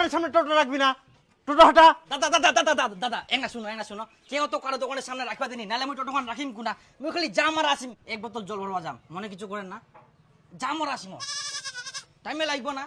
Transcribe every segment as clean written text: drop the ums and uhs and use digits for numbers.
দোকানের সামনে টোটো রাখবি না, টোটো হটা। দাদা দাদা দাদা দাদা দাদা এঙ্গা শুনো কেউ তো কারো দোকানের সামনে রাখবা দিনি, নাহলে আমি টোটোখান রাখিম কুনা। মুই খালি জাম আর আসিম, এক বোতল জল ভরবা যাম, মনে কিছু করেন না। জাম আর আসিম, টাইমে লাগবো না।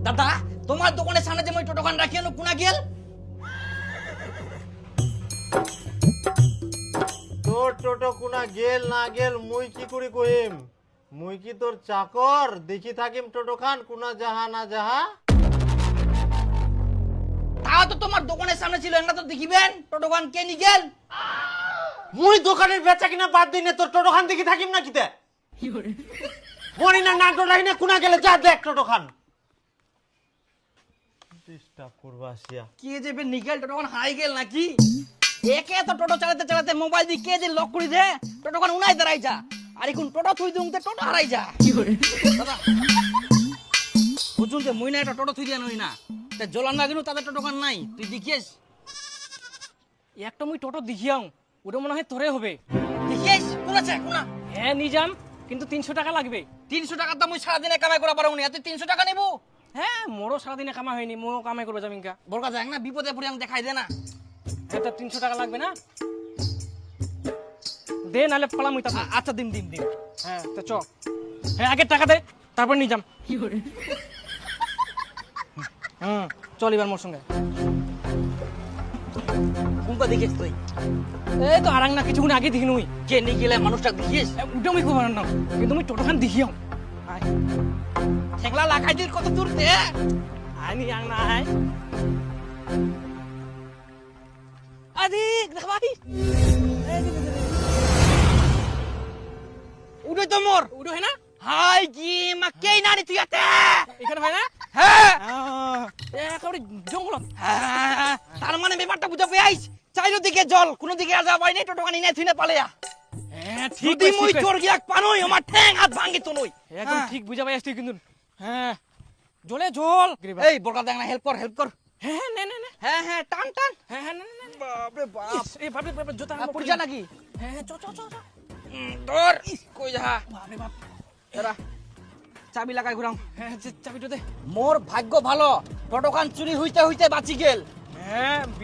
দাদা তোমার দোকানের সামনে যে মই টোটোখান রাখি আনো কুনা গেল? তোর টোটো কোনা গেল না গেল মুই কি করি কহিম? মুই কি তোর চাকর দেখি থাকিম টোটো খান কোনা যাহা না যাহা? তাও তো তোমার দোকানের সামনে ছিল, এঙ্গা তো দেখিবেন টোটোখান কে নি গেল। মুই দোকানের বেচা কিনা বাদ দিই না, তোর টোটো খান দেখি থাকিম না কিতে? মরি না নাটক লাগি না কোনা গেলে যা দেখ টোটো খান। ডিস্টার্ব করবা আসিয়া। কে যে বে নিগেল টোটোখান হারাই গেল নাকি? একে তো টোটো চালাতে চালাতে মোবাইল দিয়ে কে যে লক করে দে টোটোখান উনাই দাঁড়াই যা, আর এখন টোটো থুই দিউতে টোটো হারাই যা। দাদা বুঝুন যে মুই না একটা টোটো থুই দিয়া নই না, তা জলান না গেল তাদের টোটোখান নাই, তুই দেখিস। একটা মুই টোটো দেখিয়াও, ওটা মনে হয় তোরে হবে। দেখিস কোন আছে কোনা? হ্যাঁ নিয়ে যাম, কিন্তু 300 টাকা লাগবে। 300 টাকা তো মুই সারাদিনে কামাই করা পারবো না, তুই 300 টাকা নেবো? হ্যাঁ মোরও সারাদিনে কামাই হয়নি, মোও কামাই করবো জামিনকা। বলকা যাক না, বিপদে পড়ে আমি দেখাই দে না। হ্যাঁ তা 300 টাকা লাগবে না, দে নাহলে পালাম ওই তাতে। আচ্ছা দিম দিম দিম। হ্যাঁ তো চ, হ্যাঁ আগে টাকা দে তারপর নিয়ে যাম। চল এবার মোর সঙ্গে। কোনটা দেখিস তুই? এই তো আরাং না কিছুক্ষণ আগে দেখি নুই কে নিয়ে গেলে মানুষটা দেখিস? ওটা মুই খুব আনন্দ, কিন্তু মুই টোটোখান দেখিয়াও। ঠেকলা লাগাই দিল কত দূর দে। আয় নি আং না আয় আদিক দেখ ভাই, উড়ে তো মোর উড়ো হয় না হাই কি মা কেই নানি তুই আতে? এখানে হয় না? হ্যাঁ একেবারে জঙ্গলত। হ্যাঁ, তার মানে ব্যাপারটা বুঝা পেয়েছিস, চাইলো দিকে জল কোনো দিকে আর যাবাই নাই, টোটোখানি নাই থুই না পালেয়া। হ্যাঁ ঠিক যদি মুই তোর গিয়া পানোই আমার ঠ্যাং হাত ভাঙি তো নই। একদম ঠিক বুঝা পাই আসছি কিন্তু। হ্যাঁ জলে জল। এই বড়কা দেখ না, হেল্প কর হেল্প কর। হ্যাঁ নে নে নে, হ্যাঁ হ্যাঁ টান টান। হ্যাঁ হ্যাঁ নে নে নে। বাপ রে বাপ, এই বাপ রে বাপ, জুতা পড়ে যা নাকি? হ্যাঁ হ্যাঁ চ চ চ চ। ধর কই যা। বাপ রে বাপ, এরা চাবি লাগাই ঘুরাও। হ্যাঁ চাবিটা দে। মোর ভাগ্য ভালো, টোটোখান চুরি হইতে হইতে বাঁচি গেল। হ্যাঁ বিরাট